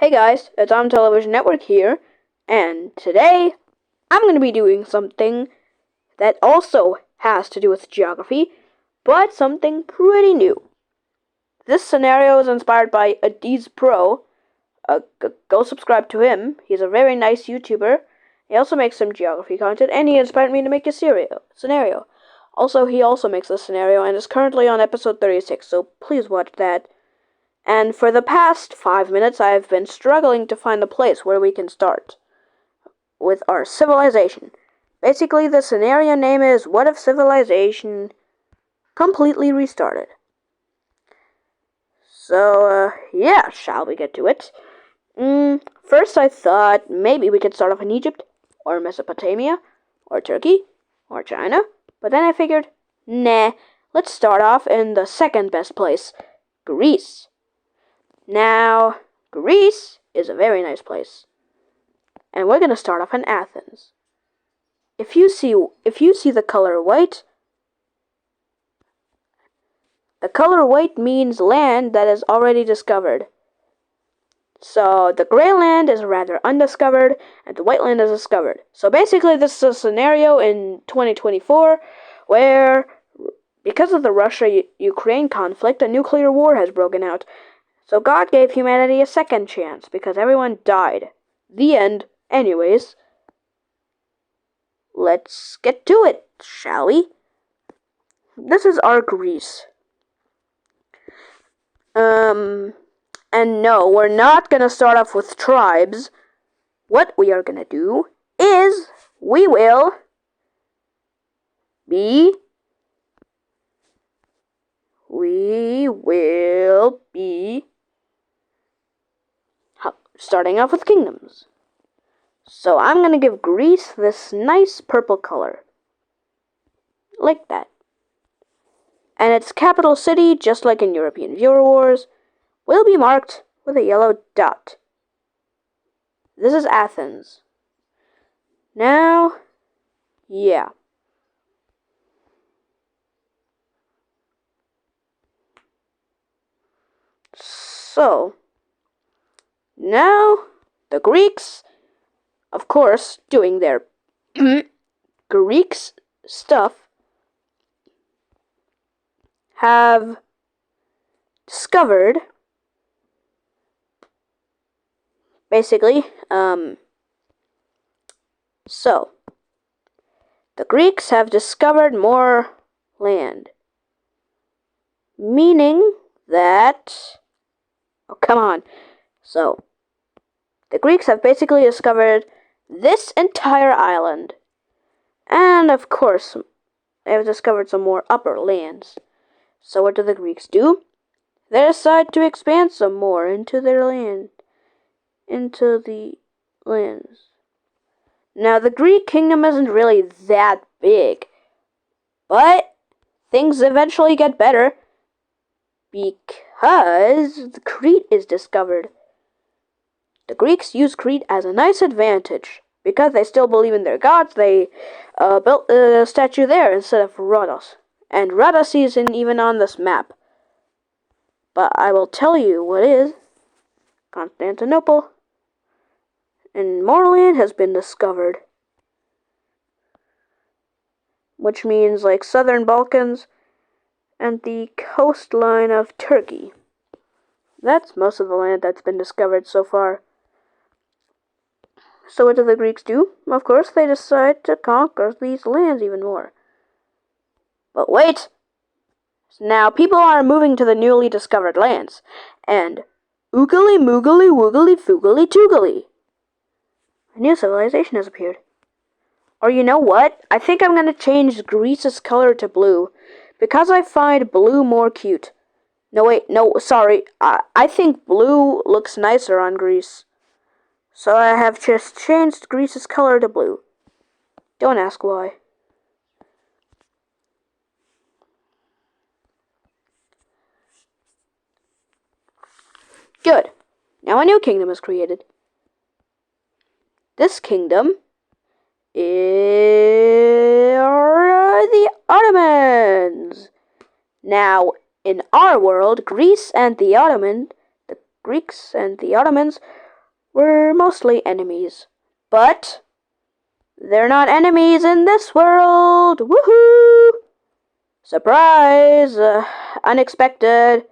Hey guys, it's On Television Network here, and today I'm going to be doing something that also has to do with geography, but something pretty new. This scenario is inspired by Adiz Pro. Go subscribe to him. He's a very nice YouTuber. He also makes some geography content, and he inspired me to make a scenario. Also, he also makes a scenario and is currently on episode 36, so please watch that. And for the past 5 minutes, I've been struggling to find a place where we can start with our civilization. Basically, the scenario name is, what if civilization completely restarted? So, yeah, shall we get to it? First I thought maybe we could start off in Egypt, or Mesopotamia, or Turkey, or China. But then I figured, nah, let's start off in the second best place, Greece. Now, Greece is a very nice place. And we're going to start off in Athens. If you see the color white means land that is already discovered. So the gray land is rather undiscovered, and the white land is discovered. So basically this is a scenario in 2024 where, because of the Russia-Ukraine conflict, a nuclear war has broken out. So God gave humanity a second chance, because everyone died. The end. Anyways, let's get to it, shall we? This is our Greece. And no, we're not gonna start off with tribes. What we are gonna do is, we will be starting off with kingdoms. So I'm going to give Greece this nice purple color. Like that. And its capital city, just like in European Viewer Wars, will be marked with a yellow dot. This is Athens. Now, yeah. So, now, the Greeks, of course, doing their Greeks stuff, have discovered, basically, so, the Greeks have discovered more land, meaning that, oh, come on, so, the Greeks have basically discovered this entire island. And, of course, they have discovered some more upper lands. So what do the Greeks do? They decide to expand some more into their land. Into the lands. Now, the Greek kingdom isn't really that big. But things eventually get better. Because Crete is discovered. The Greeks use Crete as a nice advantage. Because they still believe in their gods, they built a statue there instead of Rhodos. And Rhodos isn't even on this map. But I will tell you what is. Constantinople. And more land has been discovered. Which means like southern Balkans and the coastline of Turkey. That's most of the land that's been discovered so far. So what do the Greeks do? Of course, they decide to conquer these lands even more. But wait! Now people are moving to the newly discovered lands. And oogly moogly woogly foogly toogly. A new civilization has appeared. Or you know what? I think I'm going to change Greece's color to blue. Because I find blue more cute. No, wait, no, sorry. I think blue looks nicer on Greece. So I have just changed Greece's color to blue. Don't ask why. Good. Now a new kingdom is created. This kingdom are the Ottomans. Now, in our world, the Greeks and the Ottomans were mostly enemies. But they're not enemies in this world! Woohoo! Surprise! Unexpected.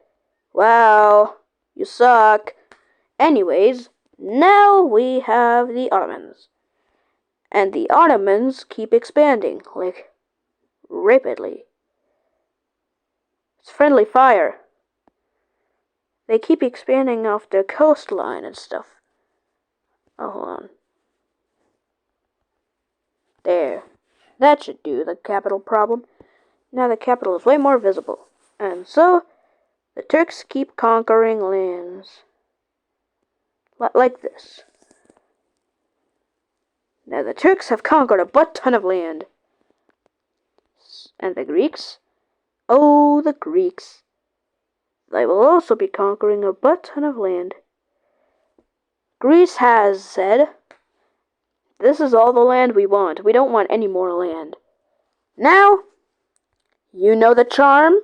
Wow, you suck. Anyways, now we have the Ottomans. And the Ottomans keep expanding, like, rapidly. It's friendly fire. They keep expanding off their coastline and stuff. Oh, hold on. There. That should do the capital problem. Now the capital is way more visible. And so, the Turks keep conquering lands. Like this. Now the Turks have conquered a butt-ton of land. And the Greeks? Oh, the Greeks. They will also be conquering a butt-ton of land. Greece has said, this is all the land we want. We don't want any more land. Now, you know the charm?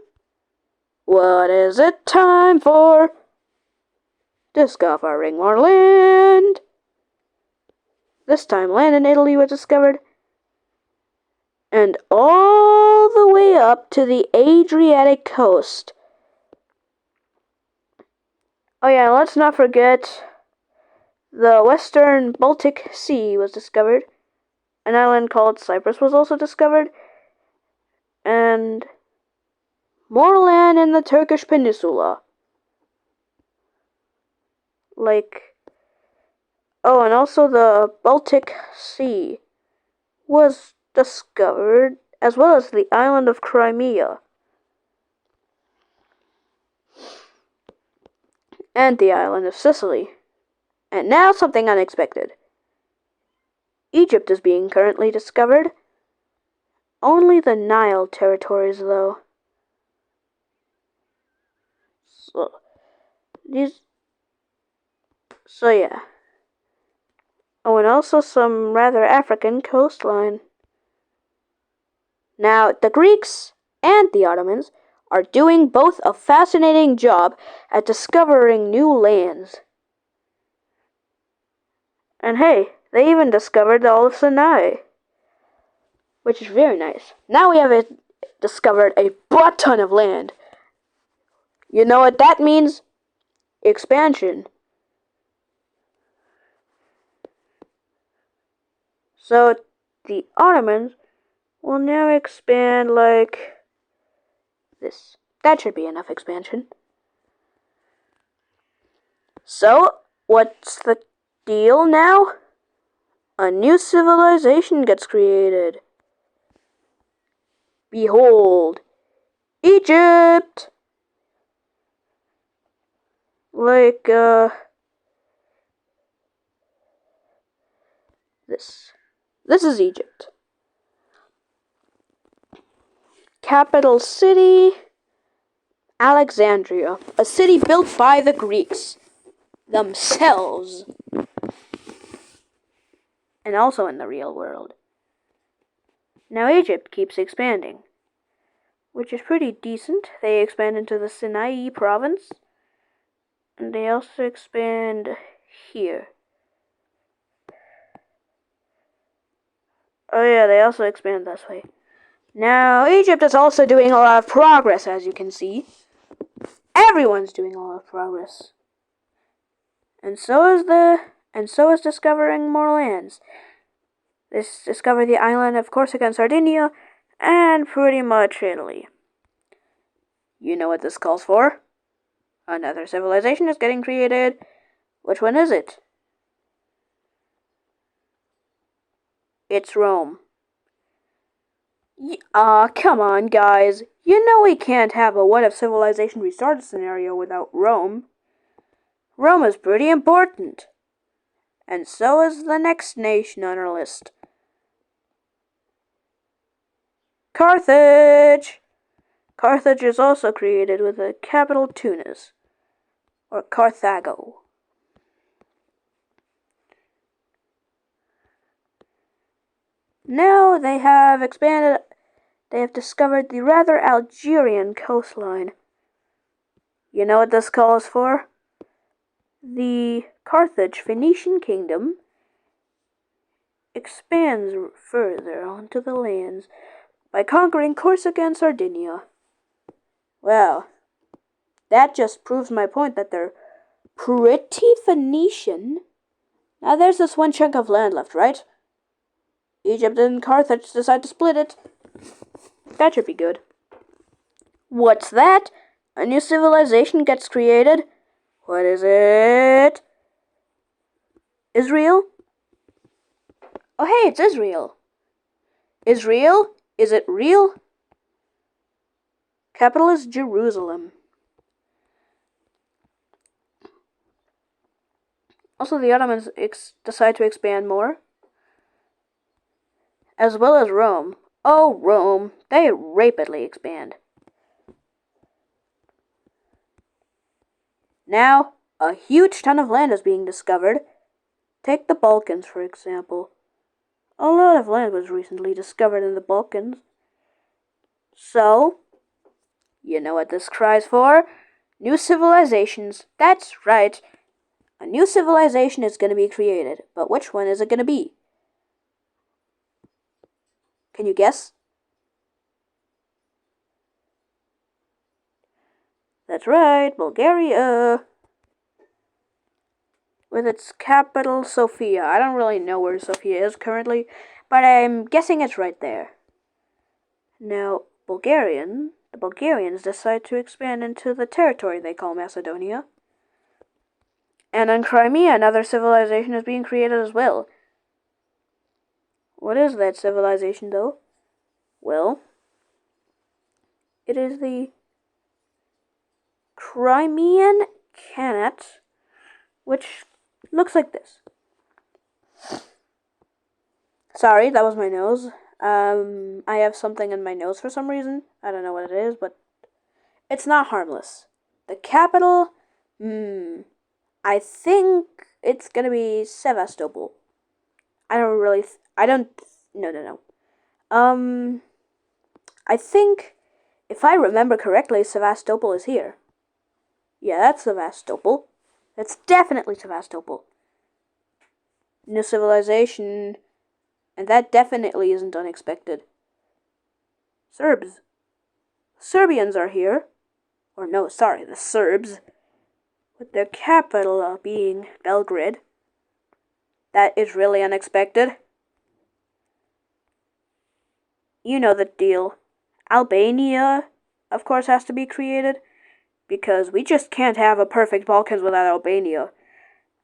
What is it time for? Discovering more land. This time, land in Italy was discovered. And all the way up to the Adriatic coast. Oh yeah, let's not forget the western Baltic Sea was discovered. An island called Cyprus was also discovered. And more land in the Turkish peninsula. And also the Baltic Sea was discovered, as well as the island of Crimea. And the island of Sicily. And now something unexpected. Egypt is being currently discovered. Only the Nile territories, though. So yeah. Oh, and also some rather African coastline. Now, the Greeks and the Ottomans are doing both a fascinating job at discovering new lands. And hey, they even discovered all of Sinai, which is very nice. Now we have discovered a butt-ton of land. You know what that means? Expansion. So the Ottomans will now expand like this. That should be enough expansion. So, what's the deal now? A new civilization gets created. Behold, Egypt! This. This is Egypt. Capital city, Alexandria. A city built by the Greeks themselves. And also in the real world. Now Egypt keeps expanding, which is pretty decent. They expand into the Sinai province. And they also expand here. Oh yeah, they also expand this way. Now, Egypt is also doing a lot of progress, as you can see. Everyone's doing a lot of progress. And so is discovering more lands. They discover the island of Corsica and Sardinia, and pretty much Italy. You know what this calls for? Another civilization is getting created. Which one is it? It's Rome. Come on, guys. You know we can't have a what if civilization restarted scenario without Rome. Rome is pretty important. And so is the next nation on our list. Carthage! Carthage is also created with the capital Tunis, or Carthago. Now they have discovered the rather Algerian coastline. You know what this calls for? The Carthage Phoenician kingdom expands further onto the lands by conquering Corsica and Sardinia. Well, that just proves my point that they're pretty Phoenician. Now there's this one chunk of land left, right? Egypt and Carthage decide to split it. That should be good. What's that? A new civilization gets created? What is it? Israel? Oh hey, it's Israel. Israel? Is it real? Capital is Jerusalem. Also, the Ottomans decide to expand more. As well as Rome. Oh, Rome. They rapidly expand. Now, a huge ton of land is being discovered. Take the Balkans, for example. A lot of land was recently discovered in the Balkans. So, you know what this cries for? New civilizations. That's right. A new civilization is going to be created. But which one is it going to be? Can you guess? That's right, Bulgaria. With its capital, Sofia. I don't really know where Sofia is currently, but I'm guessing it's right there. Now, the Bulgarians decide to expand into the territory they call Macedonia. And on Crimea, another civilization is being created as well. What is that civilization, though? Well, it is the Crimean Khanate, which looks like this. Sorry, that was my nose. I have something in my nose for some reason. I don't know what it is, but it's not harmless. The capital, I think it's gonna be Sevastopol. No. I think, if I remember correctly, Sevastopol is here. Yeah, that's Sevastopol. That's definitely Sevastopol. New civilization. And that definitely isn't unexpected. Serbians are here. Or no, sorry, the Serbs. With their capital being Belgrade. That is really unexpected. You know the deal. Albania, of course, has to be created. Because we just can't have a perfect Balkans without Albania.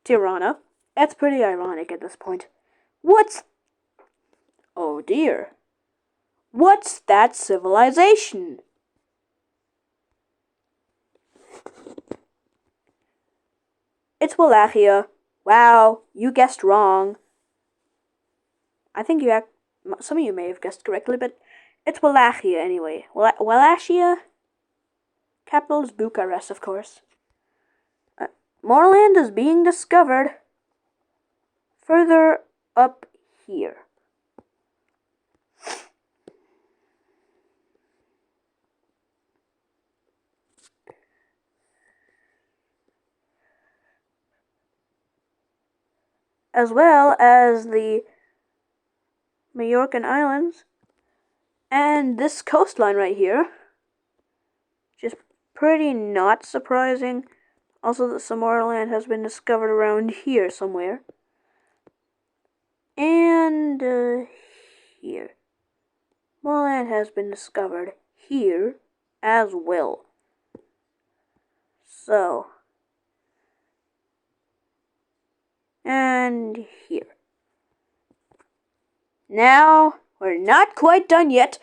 Tirana. That's pretty ironic at this point. Oh dear. What's that civilization? It's Wallachia. Wow, you guessed wrong. I think some of you may have guessed correctly, but it's Wallachia anyway. Wallachia? Capital is Bucharest, of course. More land is being discovered further up here. As well as the Majorcan Islands and this coastline right here. Just pretty not surprising. Also, that some more land has been discovered around here somewhere. And here. More land has been discovered here as well. So, and here. Now, we're not quite done yet.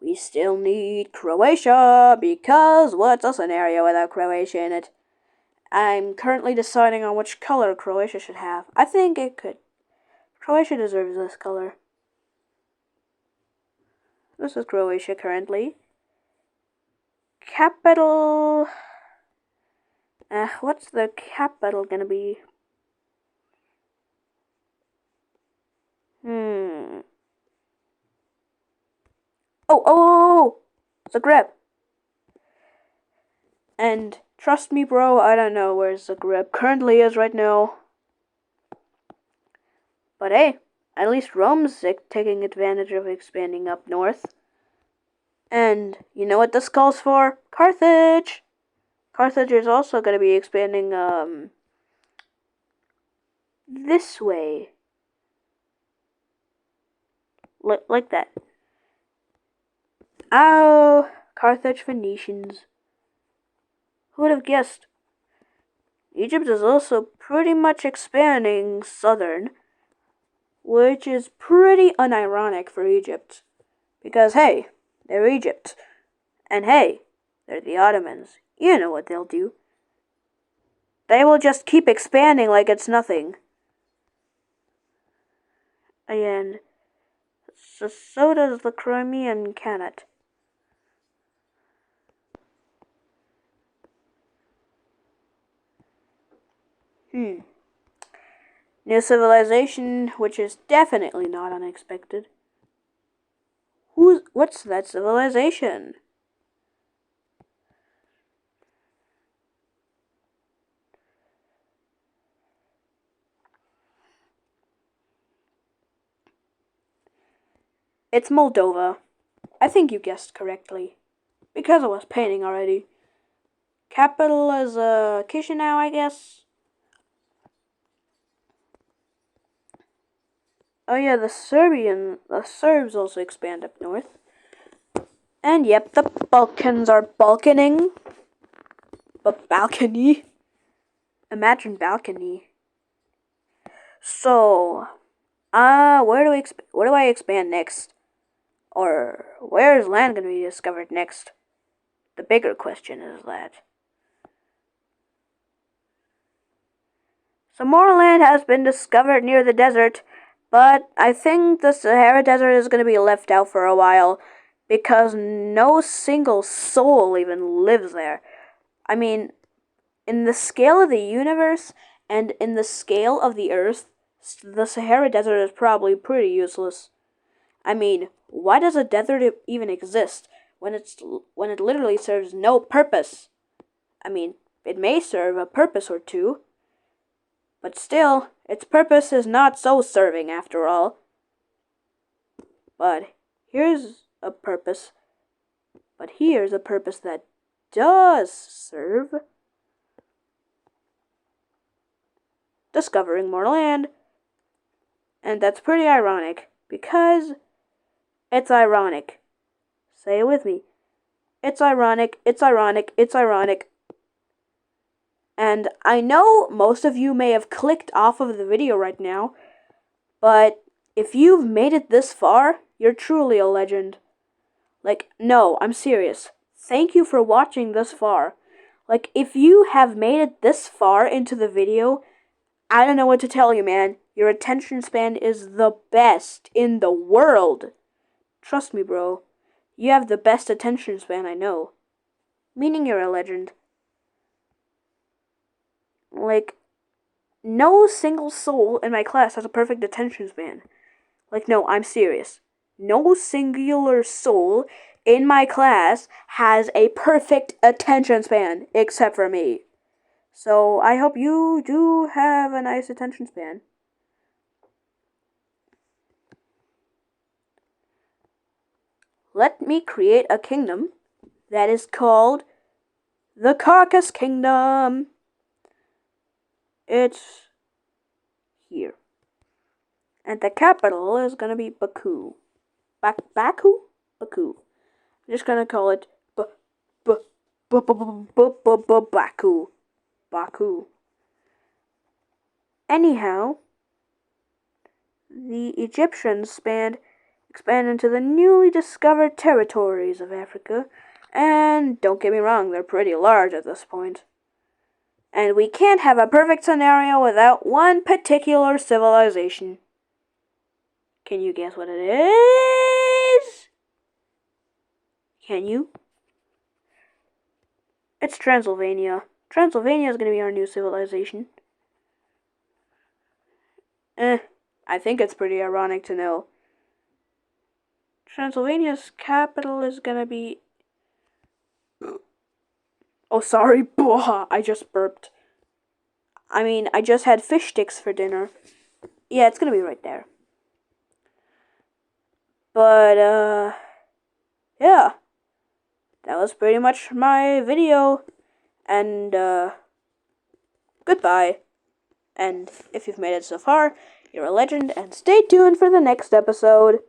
We still need Croatia, because what's a scenario without Croatia in it? I'm currently deciding on which color Croatia should have. I think it could. Croatia deserves this color. This is Croatia currently. Capital... what's the capital gonna be? Oh! Zagreb! And trust me, bro, I don't know where Zagreb currently is right now. But hey, at least Rome's taking advantage of expanding up north. And you know what this calls for? Carthage! Carthage is also going to be expanding, this way. Like that. Oh, Carthage Phoenicians. Who would have guessed? Egypt is also pretty much expanding southern, which is pretty unironic for Egypt. Because, hey, they're Egypt. And hey, they're the Ottomans. You know what they'll do. They will just keep expanding like it's nothing. And so does the Crimean Khanate. New civilization, which is definitely not unexpected. What's that civilization? It's Moldova. I think you guessed correctly. Because I was painting already. Capital is Chisinau, I guess. Oh yeah, the Serbs also expand up north. And yep, the Balkans are balkaning. But balcony? Imagine balcony. So, where do I expand next? Or where is land going to be discovered next? The bigger question is that. Some more land has been discovered near the desert, but I think the Sahara Desert is going to be left out for a while because no single soul even lives there. I mean, in the scale of the universe and in the scale of the Earth, the Sahara Desert is probably pretty useless. I mean, why does a desert even exist when it literally serves no purpose? I mean, it may serve a purpose or two, but still, its purpose is not so serving after all. But here's a purpose that does serve. Discovering more land. And that's pretty ironic, because it's ironic. Say it with me. It's ironic, it's ironic, it's ironic. And I know most of you may have clicked off of the video right now, but if you've made it this far, you're truly a legend. Like, no, I'm serious. Thank you for watching this far. Like, if you have made it this far into the video, I don't know what to tell you, man. Your attention span is the best in the world. Trust me, bro. You have the best attention span I know. Meaning you're a legend. Like, no single soul in my class has a perfect attention span. Like, no, I'm serious. No singular soul in my class has a perfect attention span, except for me. So, I hope you do have a nice attention span. Let me create a kingdom that is called the Caucasus Kingdom. It's here. And the capital is gonna be Baku. Baku? Baku. I'm just gonna call it Baku. Baku. Anyhow, the Egyptians expand into the newly discovered territories of Africa, and don't get me wrong, they're pretty large at this point. And we can't have a perfect scenario without one particular civilization. Can you guess what it is? Can you? It's Transylvania. Transylvania is going to be our new civilization. I think it's pretty ironic to know. Transylvania's capital is going to be... Oh, sorry. I just burped. I mean, I just had fish sticks for dinner. Yeah, it's gonna be right there. But, yeah. That was pretty much my video. And, goodbye. And if you've made it so far, you're a legend, and stay tuned for the next episode.